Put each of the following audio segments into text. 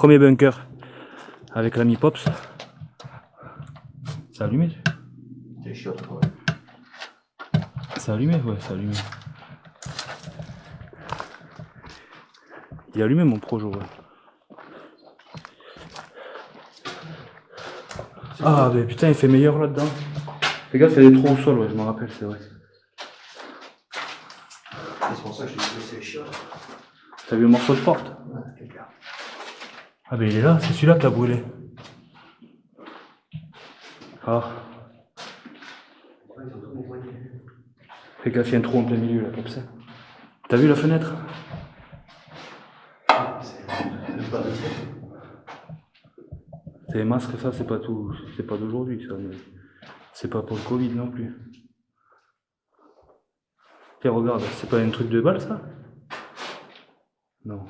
premier bunker avec l'ami Pops. C'est allumé? C'est chiant, quoi. C'est allumé? Ouais, c'est allumé. Il est allumé mon projet, ouais. Ah, mais putain, il fait meilleur là-dedans. Les gars, il y a des trous au sol, ouais, je me rappelle, c'est vrai. C'est pour ça que je te dis que c'est chiant. T'as vu le morceau de porte? Ouais, c'est clair. Ah, ben il est là, c'est celui-là qui a brûlé. Ah. Ouais, ils ont tout nettoyé. Fais gaffe, il y a un trou en plein milieu là, comme ça. T'as vu la fenêtre? C'est pas métier. C'est les masques, ça, c'est pas tout. C'est pas d'aujourd'hui, ça, mais c'est pas pour le Covid non plus. Tiens, regarde, c'est pas un truc de balle, ça? Non.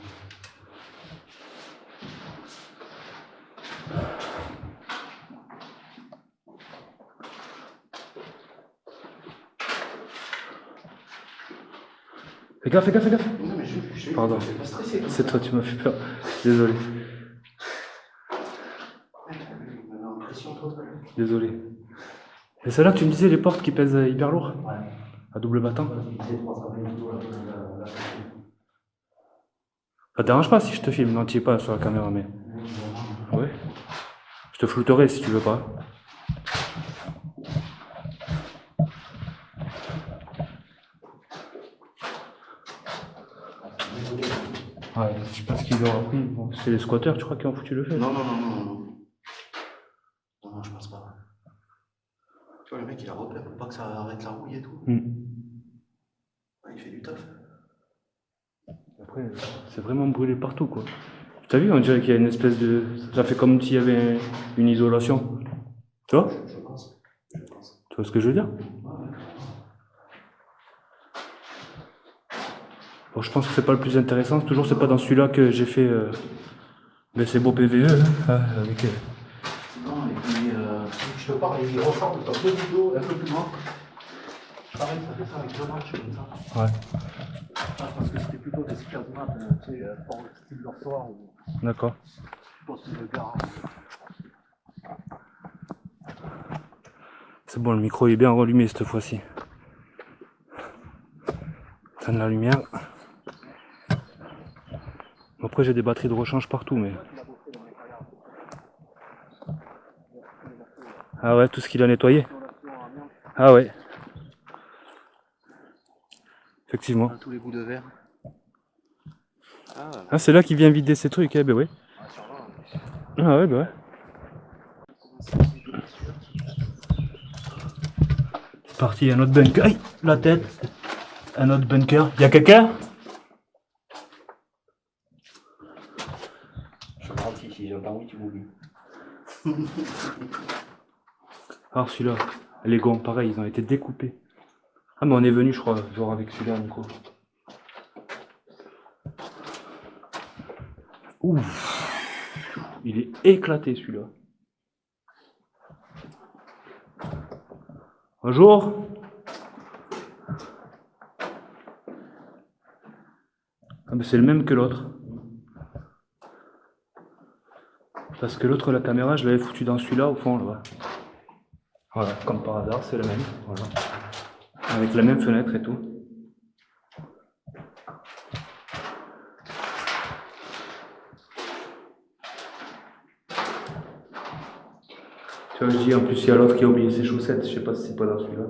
Fais gaffe, fais gaffe, fais gaffe. Non, mais je Pardon. suis pas stressé. C'est toi, tu m'as fait peur. Désolé. Désolé. Et c'est là que tu me disais les portes qui pèsent hyper lourd? Ouais. À double battant? Ça te dérange pas si je te filme? Non, tu es pas sur la caméra, mais. Ouais. Je te flouterai si tu veux pas. Ouais, je pense qu'ils l'ont appris. Bon, c'est les squatteurs, tu crois, qui ont foutu le feu? Non, non, non, non, non. Non, non, je pense pas. Tu vois, le mec, il a repéré pour pas que ça arrête la rouille et tout. Ouais, il fait du taf. Après, c'est vraiment brûlé partout, quoi. T'as vu, on dirait qu'il y a une espèce de. Ça fait comme s'il y avait une isolation. Tu vois? Je pense. Je pense. Tu vois ce que je veux dire? Bon, je pense que c'est pas le plus intéressant. Toujours, c'est pas dans celui-là que j'ai fait ces beaux PVE. Hein, avec, Non, et puis, je te parle, il ressemble dans deux vidéos un peu plus loin. Pareil, ça fait ça avec deux matchs comme ça. Ouais. Ah, parce que c'était plutôt des casemats, tu sais, pour le style dortoir ou D'accord. poste de garage. C'est bon, le micro est bien rallumé cette fois-ci. Ça de la lumière. Après, j'ai des batteries de rechange partout, mais. Ah ouais, tout ce qu'il a nettoyé. Ah ouais. Effectivement. Tous les bouts de verre. Ah, c'est là qu'il vient vider ses trucs, eh ben ouais. Ah ouais, bah ouais. C'est parti, un autre bunker. Aïe, la tête. Un autre bunker. Y'a quelqu'un? Je me rends ici, j'entends oui, tu m'oublies. Alors celui-là, les gonds, pareil, ils ont été découpés. Ah mais on est venu, je crois, genre avec celui-là, Nico. Ouf, il est éclaté celui-là. Bonjour. Ah mais c'est le même que l'autre. Parce que l'autre, la caméra, je l'avais foutu dans celui-là au fond, là. Voilà, comme par hasard, c'est le même. Voilà. Avec la même fenêtre et tout. Tu vois, je dis, en plus, il y a l'autre qui a oublié ses chaussettes. Je sais pas si c'est pas dans celui-là.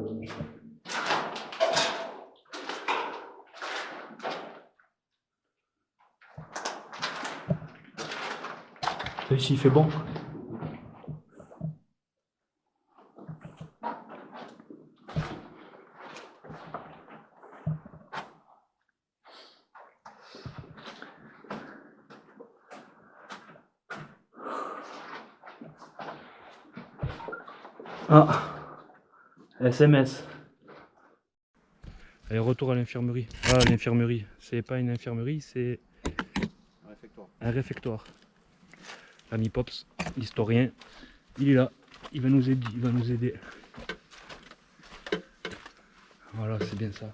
Tu vois, ici, il fait bon. Ah, SMS. Allez, retour à l'infirmerie. Ah, l'infirmerie. C'est pas une infirmerie, c'est un réfectoire. L'ami Pops, l'historien, il est là. Il va nous aider. Il va nous aider. Voilà, c'est bien ça.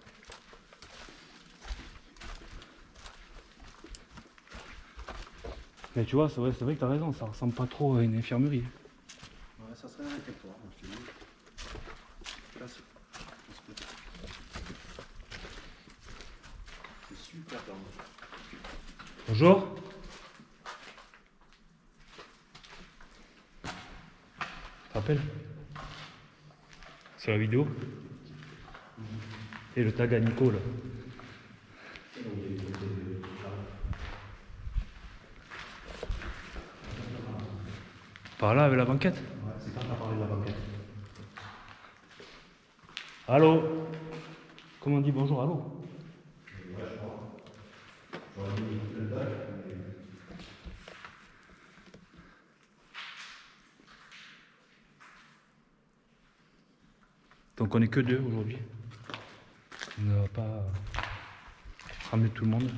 Mais tu vois, c'est vrai que t'as raison, ça ressemble pas trop à une infirmerie. Ouais, ça serait un réfectoire, moi je te dis. Là, c'est super bien. Bonjour. Tu te rappelles? Sur la vidéo. Et le tag à Nico là. Par là avec la banquette? Ouais, c'est quand t'as parlé de la banquette. Allô? Comment on dit bonjour, allô? Ouais, je crois. J'aurais mis le tag, mais... Donc on est que deux aujourd'hui. On ne va pas ramener tout le monde.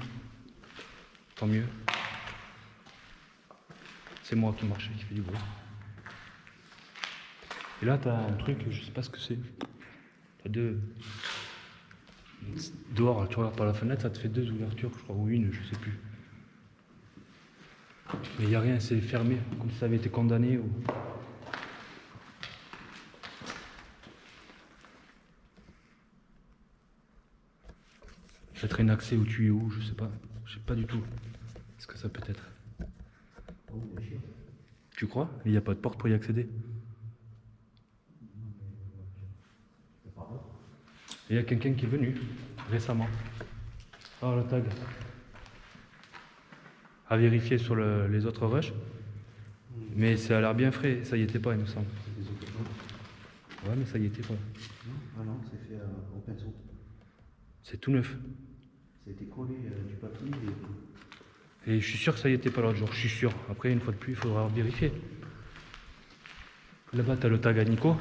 Tant mieux. C'est moi qui marche, qui fait du bruit. Et là t'as un truc, je sais pas ce que c'est. T'as deux... Dehors, tu regardes par la fenêtre, ça te fait deux ouvertures, je crois, ou une, je sais plus. Mais il n'y a rien, c'est fermé, comme si ça avait été condamné ou... Peut-être un accès au tuyau, je sais pas. Je sais pas du tout ce que ça peut être. Oh, il est chiant. Tu crois? Il n'y a pas de porte pour y accéder. C'est pas grave. Il y a quelqu'un qui est venu récemment. Oh le tag. À vérifier sur les autres rushs. Mais ça a l'air bien frais, ça y était pas il me semble. C'est des autres. Ouais mais ça y était pas. Non, ah non, c'est fait au pinceau. C'est tout neuf. Ça a été collé du papier et... Et je suis sûr que ça y était pas l'autre jour, je suis sûr. Après une fois de plus il faudra vérifier. Là-bas t'as le tag à Nico.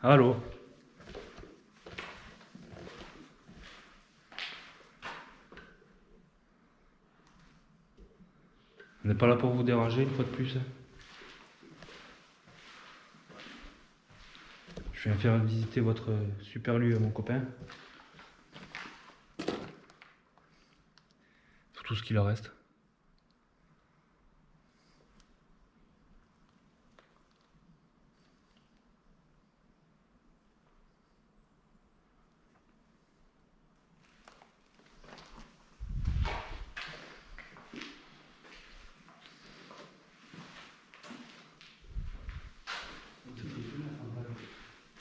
Allô? On n'est pas là pour vous déranger une fois de plus. Je viens faire visiter votre super lieu à mon copain. Pour tout ce qu'il en reste.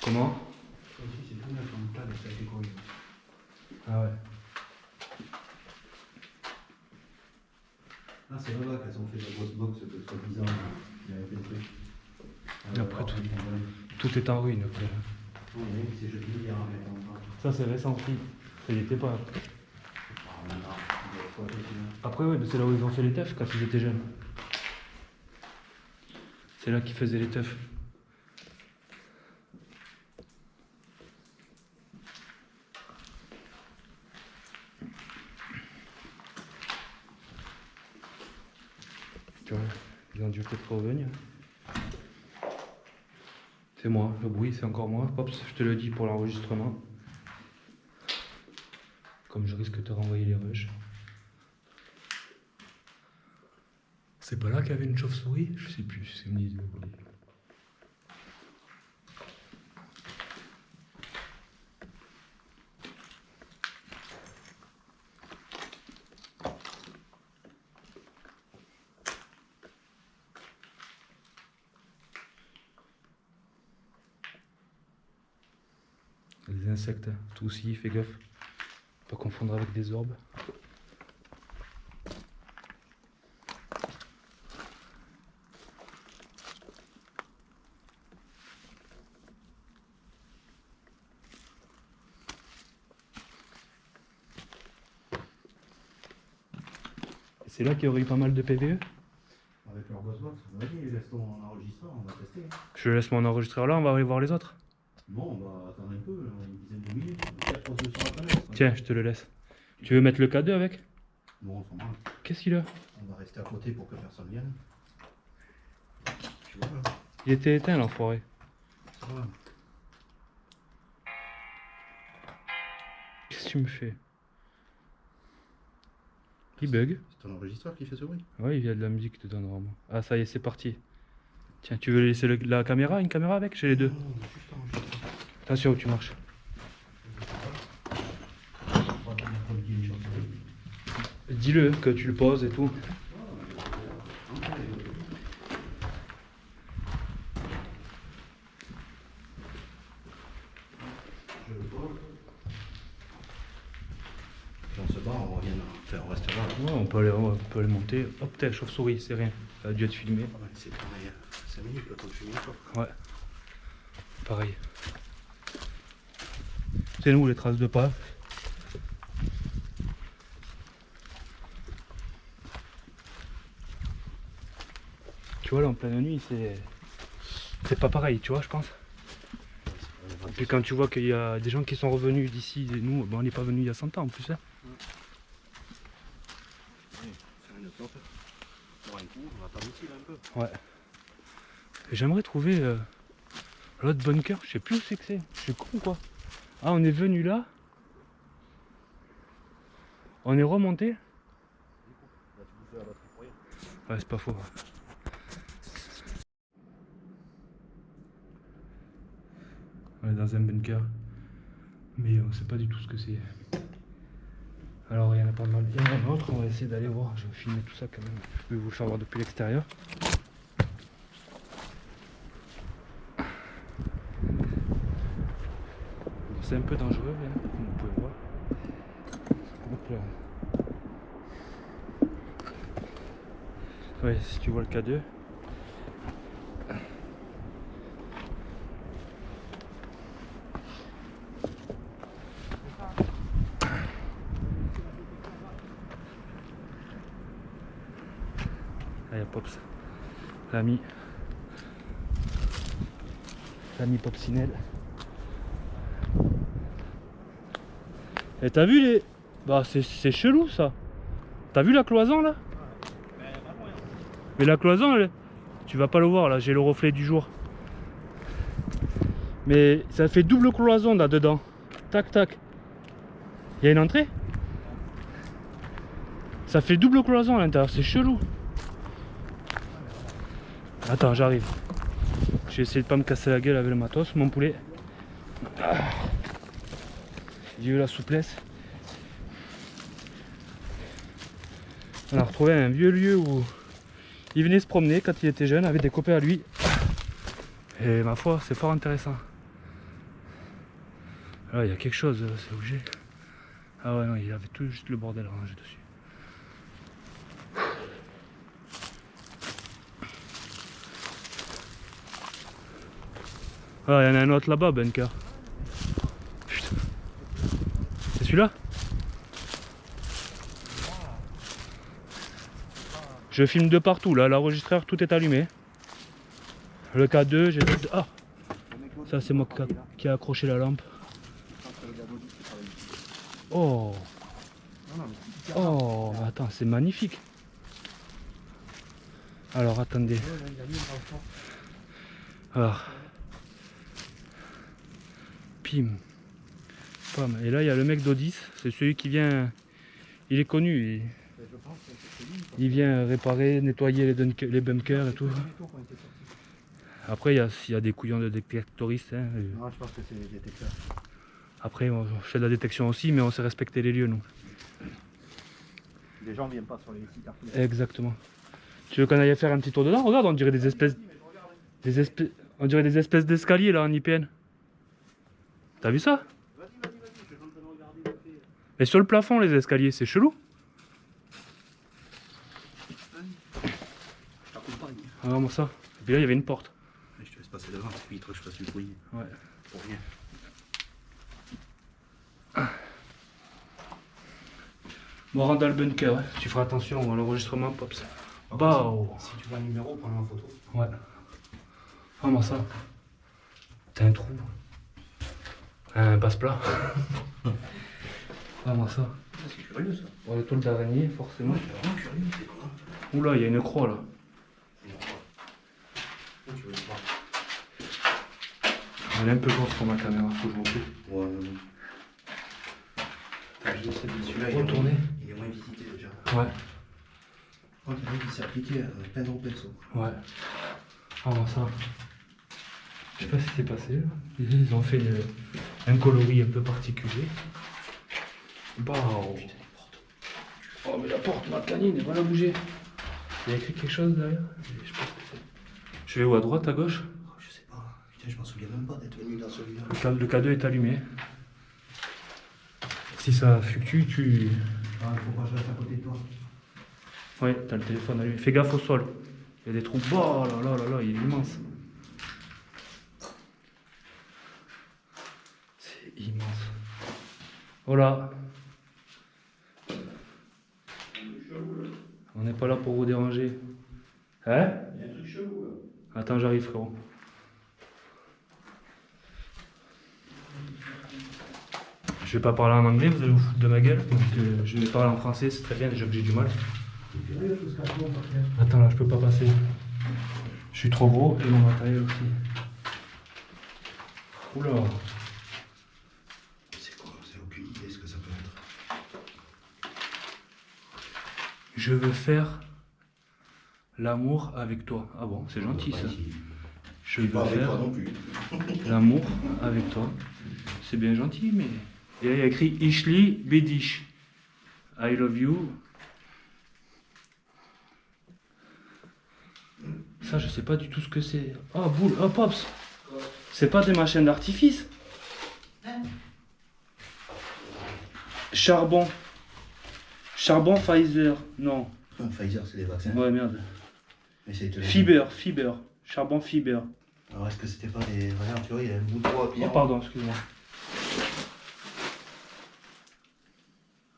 Comment? Ça aussi, c'est tout neuf en tag, ça a été collé. Ah ouais. Ah, c'est là-bas qu'elles ont fait la grosse box de soi-disant qui avait fait le truc. Après tout est en ruine. Après. Non, le mec il s'est jeté hier en mettant en Ça c'est récent aussi. Ça y était pas. Ah, maintenant, il doit quoi, Après ouais, mais c'est là où ils ont fait les teufs quand ils étaient jeunes. C'est là qu'ils faisaient les teufs. Tu vois, ils ont dû peut-être revenir. C'est moi, le bruit c'est encore moi. Pops, je te le dis pour l'enregistrement. Comme je risque de te renvoyer les rushs. C'est pas là qu'il y avait une chauve-souris? Je sais plus, c'est une idée. Les insectes, tout aussi, fais gaffe. Pas confondre avec des orbes. C'est là qu'il y aurait eu pas mal de PVE. Avec leur grosse box, vas-y, laisse ton enregistrement, on va tester. Je laisse mon enregistreur là, on va aller voir les autres. Bon, on va attendre un peu, une dizaine de minutes, peut-être qu'on se sur la fenêtre. Tiens, je te le laisse. Tu veux mettre le K2 avec? Bon, on s'en branle. Qu'est-ce qu'il a? On va rester à côté pour que personne vienne. Il était éteint l'enfoiré. Qu'est-ce que tu me fais? Il bug. C'est ton enregistreur qui fait ce bruit? Ouais, il y a de la musique dedans normalement. Ah ça y est, c'est parti. Tiens, tu veux laisser la caméra, une caméra avec? J'ai les deux. Attention où tu marches. Dis-le que tu le poses et tout. Je le pose. Et on se barre, on revient. Enfin, on reste là. Ouais, on peut aller monter. Hop, t'es la chauve-souris, c'est rien. Ça a dû être filmé. Ouais, c'est pareil. 5 minutes le temps de filmer quoi. Ouais. Pareil. C'est nous les traces de pas. Tu vois là en pleine nuit c'est pas pareil, tu vois je pense. Et puis quand tu vois qu'il y a des gens qui sont revenus d'ici et nous, bon, on n'est pas venus il y a 100 ans en plus hein. Oui, faire une clope. Pour un coup, on va pas mutiler un peu. Ouais. J'aimerais trouver l'autre bunker, je sais plus où c'est que c'est. Je suis con quoi. Ah on est venu là. On est remonté. Ouais c'est pas faux. On est dans un bunker. Mais on sait pas du tout ce que c'est. Alors il y en a pas mal. Il y en a un autre, on va essayer d'aller voir. Je vais filmer tout ça quand même. Je vais vous le faire voir depuis l'extérieur. C'est un peu dangereux, hein, comme vous pouvez voir. Hop là. Ouais, si tu vois le K2. Là, il y a Pops, l'ami Popsinel. Et t'as vu les... Bah c'est chelou ça. T'as vu la cloison là? Mais la cloison, tu vas pas le voir là, j'ai le reflet du jour. Mais ça fait double cloison là dedans. Tac tac. Il y a une entrée? Ça fait double cloison à l'intérieur, c'est chelou. Attends, j'arrive. J'ai essayé de pas me casser la gueule avec le matos, mon poulet. J'ai eu la souplesse. On a retrouvé un vieux lieu où il venait se promener quand il était jeune avec des copains à lui. Et ma foi, c'est fort intéressant. Là, il y a quelque chose, c'est obligé. Ah ouais, non, il avait tout juste le bordel rangé dessus. Ah, il y en a un autre là-bas, bunker. Putain. C'est celui-là? Je filme de partout, là, l'enregistreur, tout est allumé. Le K2, j'ai... Ah! Ça, c'est moi qui a accroché la lampe. Oh! Oh, attends, c'est magnifique. Alors, attendez. Alors. Pim. Pam. Et là, il y a le mec d'Odis. C'est celui qui vient... Il est connu. Il vient réparer, nettoyer les bunkers et tout. Après, il y a des couillons de détectoristes. Hein. Non, je pense que c'est des détecteurs. Après, on fait de la détection aussi, mais on sait respecter les lieux, nous. Les gens viennent pas sur les sites archéologiques. Exactement. Tu veux qu'on aille faire un petit tour dedans? Regarde, on dirait des espèces... On dirait des espèces d'escaliers, là, en IPN. T'as vu ça? Vas-y, je suis en train de regarder. Et sur le plafond, les escaliers, c'est chelou. Je t'accompagne. Ah, vraiment ça. Et puis là, il y avait une porte. Je te laisse passer devant, c'est vite que je fasse du bruit. Ouais. Pour rien. Bon, on rentre dans le bunker, hein. Tu feras attention à l'enregistrement, Pops. Bah, Si tu vois un numéro, prends-le en photo. ouais. Vraiment ça. T'as un trou. Un passe-plat. Vraiment ça. C'est curieux ça. Bon, les tôles d'araignée, forcément. C'est vraiment curieux, c'est quoi? Oula, il y a une croix là. Tu Elle est un peu grosse pour ma caméra, faut que je recule. Ouais, celui-là, il est moins visité déjà. Ouais. Oh, il s'est appliqué plein d'autres pinceaux. Ouais. Ah bon, ça. Je sais pas ce qui s'est passé là. Ils ont fait un coloris un peu particulier. Bah. Oh mais la porte, ma canine, elle va la bouger. Il y a écrit quelque chose derrière. Je sais pas ce que c'est. Je vais où, à droite, à gauche? Oh, je sais pas. Putain, je m'en souviens même pas d'être venu dans celui-là. Le K2 est allumé. Si ça fluctue, tu... Ah, il faut pas que je reste à côté de toi. Ouais, t'as le téléphone allumé. Fais gaffe au sol. Il y a des trous. Oh là là là là, il est immense. C'est immense. Voilà. On n'est pas là pour vous déranger. Hein? Il y a un truc chelou là. Attends, j'arrive, frérot. Je vais pas parler en anglais, vous allez vous foutre de ma gueule. Donc je vais parler en français, c'est très bien, déjà que j'ai du mal. Attends, là, je peux pas passer. Je suis trop gros et mon matériel aussi. Oula. C'est quoi? J'ai aucune idée ce que ça peut être. Je veux faire l'amour avec toi. Ah bon, c'est gentil ça. Je veux faire l'amour avec toi. C'est bien gentil, mais... Et là, il y a écrit Ishli Bedish. I love you. Ça, je sais pas du tout ce que c'est. Oh, boule, oh, Pops. C'est pas des machines d'artifice. Charbon. Charbon Pfizer. Non. Pfizer, c'est des vaccins. Ouais, merde. Fiber. Charbon fiber. Alors, est-ce que c'était pas des. Regarde, tu vois, il y a un bout de bois à pied. Oh, pardon, excuse-moi.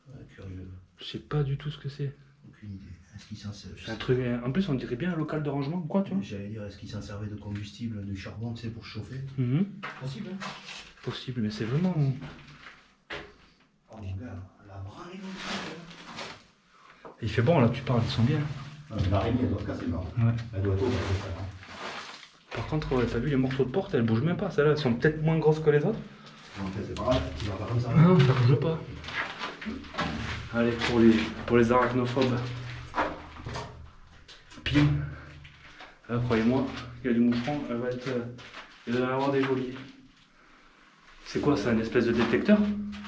Ouais, curieux. Je sais pas du tout ce que c'est. Aucune idée. Est-ce qu'il s'en servait? Un truc. En plus, on dirait bien un local de rangement ou quoi, tu vois? J'allais dire, est-ce qu'il s'en servait de combustible, du charbon, tu sais, pour chauffer? Possible, hein? Possible, mais c'est vraiment. Oh mon gars, la branlée Il fait bon là, tu parles, ils sont bien. L'araignée, elle doit se casser, non? Ouais. Elle doit tomber. Par contre, ouais, t'as vu les morceaux de porte, elles bougent même pas. Celles-là, elles sont peut-être moins grosses que les autres. Non, c'est pas grave, tu vas pas comme ça. Non, ça bouge pas. Allez, pour les arachnophobes. Pim. Là, croyez-moi, il y a du moucheron, elle va être. Il va y en avoir des jolis. C'est quoi, c'est un espèce de détecteur?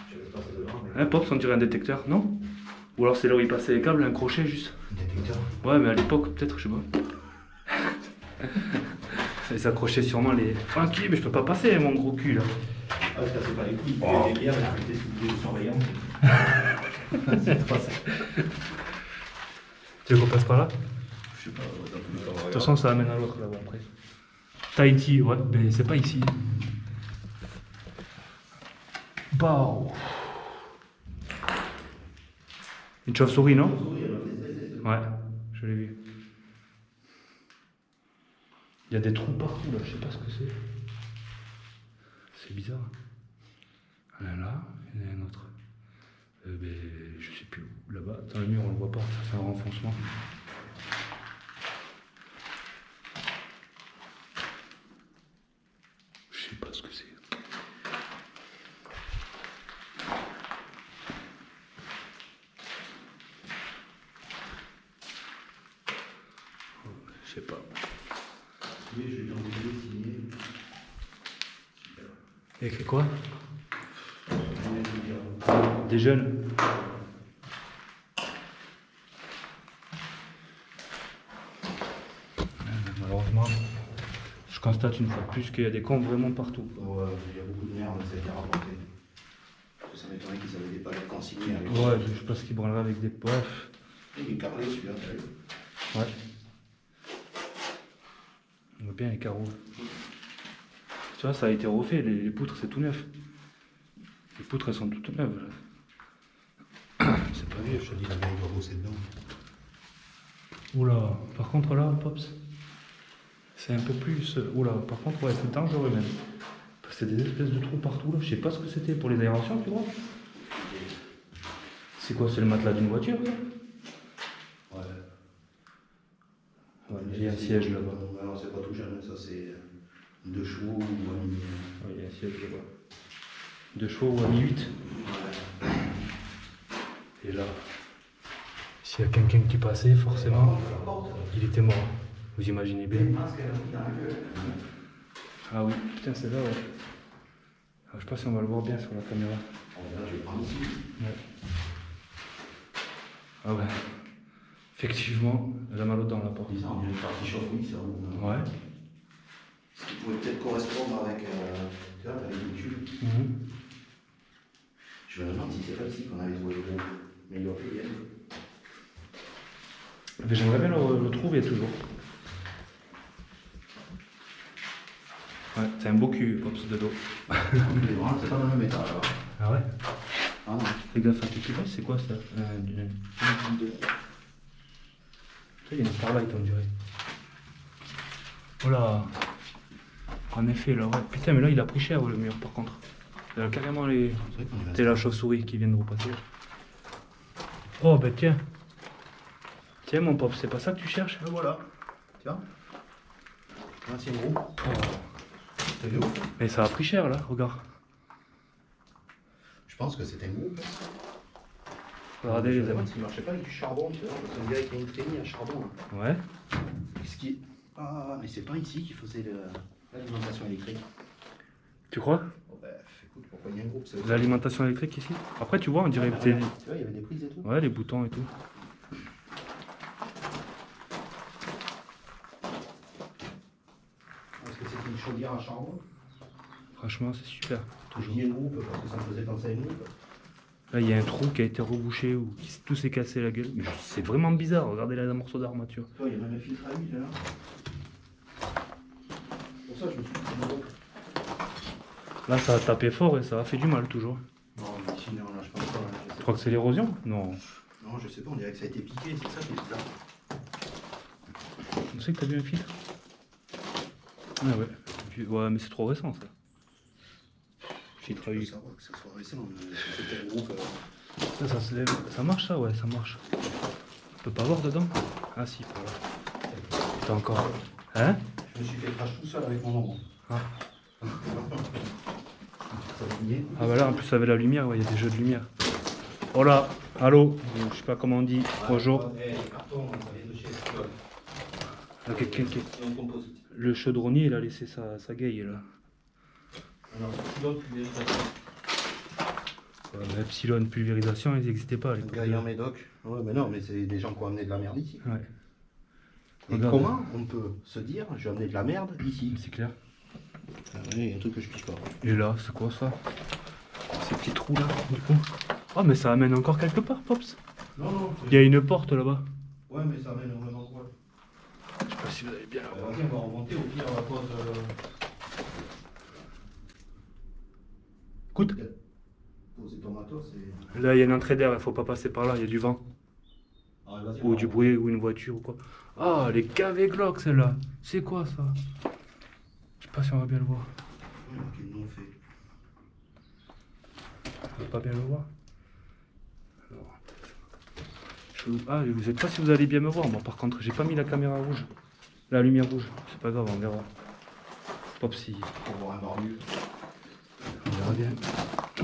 Je vais passer devant, mais. Hein, Pops, on dirait un détecteur, non? Ou alors c'est là où il passait les câbles, un crochet juste. Un détecteur? Ouais, mais à l'époque, peut-être, je sais pas. Ils s'accrochaient sûrement les. Tranquille, mais je peux pas passer, mon gros cul là. Ah, je casse pas les couilles, il y a des bières, il y a des surveillants. Tu veux qu'on passe par là? Je sais pas, dans tous les cas, De toute façon, ça amène à l'autre là-bas après. Tahiti, ouais, mais c'est pas ici. Bah. Une chauve-souris, non? Ouais, je l'ai vu. Il y a des trous partout là, je sais pas ce que c'est. C'est bizarre. Il y en a là, il y en a un autre. Ben, je sais plus où. Là-bas, dans le mur on le voit pas, ça fait un renfoncement. Je sais pas ce que c'est. Je sais pas. Oui, je vais t'envoyer signer. Il y a écrit quoi? Des jeunes. Malheureusement, je constate une fois de plus qu'il y a des cons vraiment partout. Ouais, il y a beaucoup de merde, ça a été rapporté. Ça m'étonnerait qu'ils avaient des palettes consignées avec. Ouais, je sais pas ce qu'ils branleraient avec des poifs. Il est carré celui-là, t'as vu? Ouais. On voit bien les carreaux. Tu vois, ça a été refait, les poutres c'est tout neuf. Les poutres elles sont toutes neuves. Là. C'est pas vieux. Je te dis, la gars, il doit bosser dedans. Oula, par contre là, Pops, c'est un peu plus. Oula, par contre, ouais, c'est dangereux même. Parce que c'est des espèces de trous partout là. Je sais pas ce que c'était pour les aérations, tu vois. C'est quoi, c'est le matelas d'une voiture là? Ouais, il y a un siège là-bas. Non, c'est pas tout jeune, ça c'est 2 chevaux ou à mi. Oui, il y a un siège, je vois. 2 chevaux ou à mi 8. Ouais. Et là, s'il y a quelqu'un qui passait, forcément, il était mort. Vous imaginez bien. Ah oui, putain, c'est là, ouais. Alors, je sais pas si on va le voir bien sur la caméra. Je vais prendre ici. Ouais. Ah ouais. Effectivement, elle a mal au dents, la porte. Il y a une partie chauffe-oui, ça. Ouais. Ce qui pouvait peut-être correspondre avec, tu vois, avec le tube. Je me demande si c'est pas ici qu'on avait trouvé le gros. Mais il doit plus y être. Mais j'aimerais bien le trouver toujours. Ouais, c'est un beau cul, Pops, de dos. C'est pas dans le même état là. Ah ouais? Ah non. Fais gaffe à tes cubes, c'est quoi ça? Il y a une Starlight, on dirait. Oh là! En effet, là, ouais. Putain, mais là, il a pris cher, le mur, par contre. Il a carrément les. C'est la chauve-souris qui vient de repasser. Oh, ben tiens. Tiens, mon Pop, c'est pas ça que tu cherches? Le voilà. Tu vois? L'ancien gros. Oh. T'as vu où? Mais ça a pris cher, là, regarde. Je pense que c'était mou. Regardez les amis. Il marchait pas avec du charbon, tu vois, parce qu'on dirait qu'il y a une traînée à charbon. Là. Ouais. Qu'est-ce qui... Ah, mais c'est pas ici qu'il faisait l'alimentation électrique. Tu crois? Oh, bah, écoute, pourquoi il y a un groupe ça... L'alimentation électrique ici? Après, tu vois, on dirait. Tu vois, il y avait des prises et tout. Ouais, les boutons et tout. Est-ce que c'est une chaudière à charbon? Franchement, c'est super. Je dis un groupe parce que ça me faisait penser à un groupe. Là, il y a un trou qui a été rebouché ou qui tout s'est cassé la gueule. Mais c'est vraiment bizarre. Regardez les morceaux d'armature. Il y a même un filtre à huile là. Pour ça, je me suis dit. Là, ça a tapé fort et ça a fait du mal toujours. Non, mais ici, non, là, je pense pas. Tu crois que c'est l'érosion? Non. Non, je sais pas, on dirait que ça a été piqué, c'est ça qui est bizarre. Tu sais que t'as vu un filtre? Ah ouais. Ouais, mais c'est trop récent ça. Filtre à huile. Ça que ce soit récent, mais c'était un groupe. Ça se lève. Ça marche ça? Ouais, ça marche. On peut pas voir dedans? Ah si, voilà. T'as encore. Hein? Je me suis fait crash tout seul avec mon ombre. Ah. Ah bah là en plus avec la lumière, ouais, il y a des jeux de lumière. Oh là, allô, je sais pas comment on dit, bonjour. Là, quelqu'un qui... Le chaudronnier il a laissé sa gaille là. Epsilon pulvérisation, ils n'existaient pas à l'époque. Gaillard Médoc. Ouais, mais non, mais c'est des gens qui ont amené de la merde ici. Ouais. Et regarde. comment on peut se dire, je vais amener de la merde ici? C'est clair. Il y a un truc que je piche pas. Et là, c'est quoi ça? Ces petits trous là, du coup. Oh, mais ça amène encore quelque part, Pops. Non, non. Il y a une porte là-bas. Ouais, mais ça amène au même endroit. Je sais pas si vous allez bien là. Vas-y, on va remonter au pire à cause. Écoute. Poser ton matos et. Là, il y a une entrée d'air, il faut pas passer par là, il y a du vent. Ah, vas-y, Ou du bruit, ou une voiture ou quoi. Ah, les KV Glock, celle-là. C'est quoi ça? Je sais pas si on va bien le voir. Qu'ils nous ont fait. On va pas bien le voir. Alors, ah, vous êtes pas si vous allez bien me voir, moi par contre, j'ai pas mis la caméra rouge. La lumière rouge. C'est pas grave, on verra. Popsy. Pour voir un barbu. On verra bien.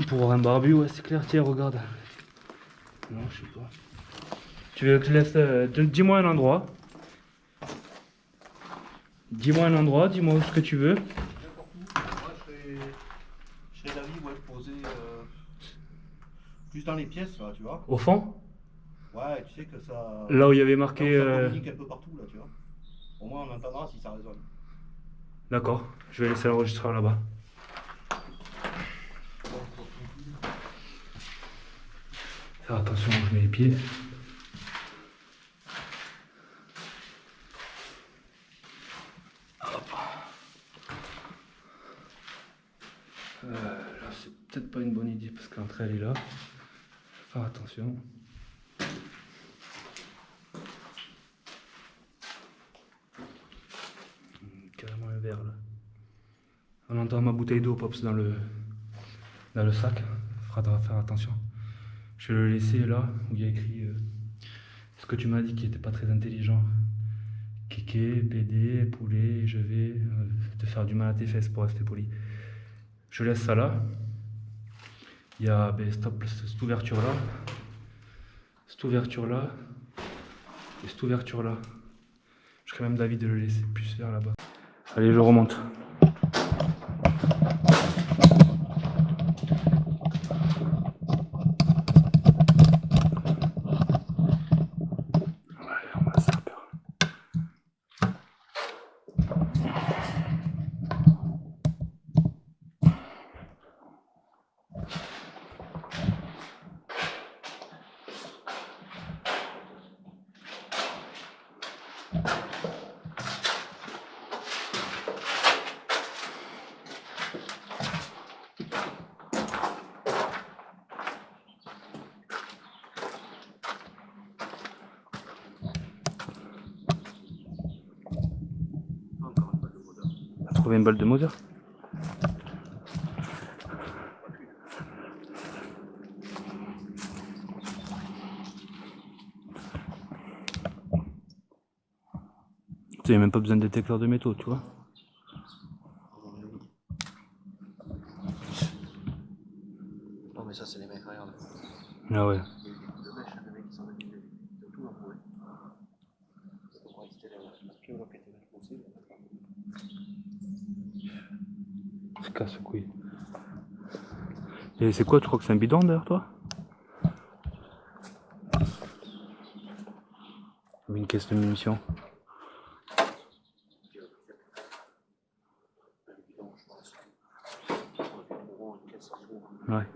Pour voir un barbu, ouais, c'est clair. Tiens, regarde. Non, je sais pas. Tu veux que je laisse. Dis-moi un endroit. Dis-moi un endroit, dis-moi ce que tu veux. N'importe où. Moi, je serais d'avis, ouais, poser. Juste dans les pièces, là, tu vois. Au fond? Ouais, tu sais que ça. Là où il y avait marqué. Ça communique un peu partout, là, tu vois. Au moins, on entendra si ça résonne. D'accord, je vais laisser l'enregistreur là-bas. Faire attention, je mets les pieds. Hop. Là, c'est peut-être pas une bonne idée parce que l'entrée elle est là. Faire attention. Carrément un verre là. On entend ma bouteille d'eau, Pops, dans le sac. Il faudra faire attention. Je vais le laisser là où il y a écrit ce que tu m'as dit qui n'était pas très intelligent. Kéké, PD, poulet, je vais te faire du mal à tes fesses pour rester poli. Je laisse ça là. Il y a cette ouverture là. Cette ouverture là. Et cette ouverture là. Je serais même d'avis de le laisser plus vers là-bas. Allez, je remonte. Trouver une balle de moteur. Il n'y a même pas besoin de détecteur de métaux, tu vois. Non mais ça c'est les mecs, regarde. Ah ouais. C'est casse-couille. Et c'est quoi, tu crois que c'est un bidon derrière toi? Ou une caisse de munitions? Ouais.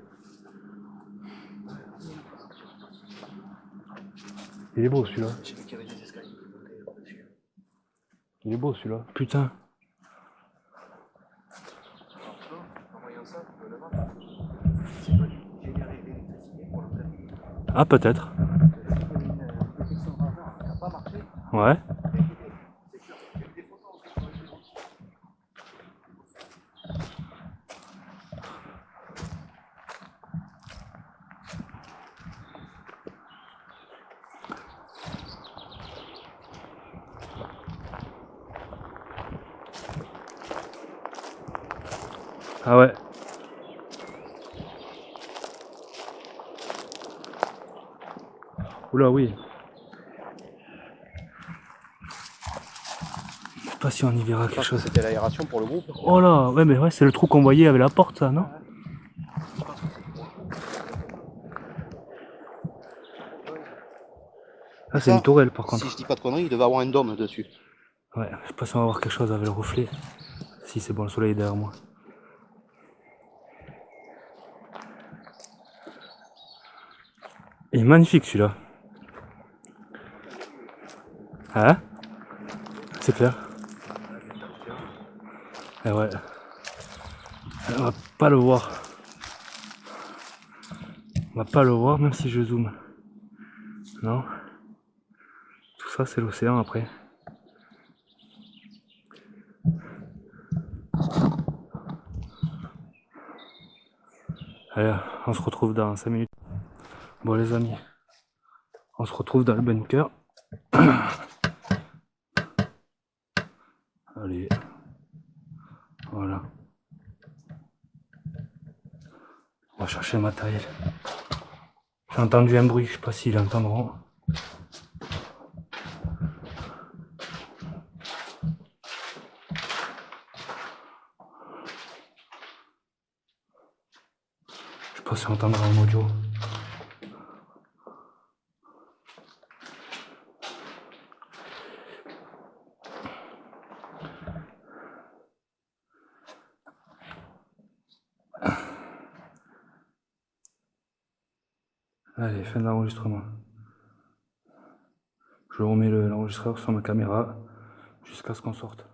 Il est beau celui-là. Il est beau celui-là. Putain. Ah peut-être. Ouais. Ah ouais. Oula oui. Je sais pas si on y verra quelque chose. C'était l'aération pour le groupe. Oh là, ouais mais ouais c'est le trou qu'on voyait avec la porte ça, non? Ah c'est une tourelle par contre. Si je dis pas de conneries, il devait avoir un dôme dessus. Ouais, je sais pas si on va voir quelque chose avec le reflet. Si c'est bon, le soleil est derrière moi. Il est magnifique celui-là. Hein? C'est clair. Et ouais. On va pas le voir. On va pas le voir même si je zoome. Non. Tout ça c'est l'océan après. Allez, on se retrouve dans 5 minutes. Bon les amis, on se retrouve dans le bunker. Allez, voilà. On va chercher le matériel. J'ai entendu un bruit, je sais pas s'ils l'entendront. Je sais pas si on entendra en audio. Allez, fin de l'enregistrement. Je remets l'enregistreur sur ma caméra jusqu'à ce qu'on sorte.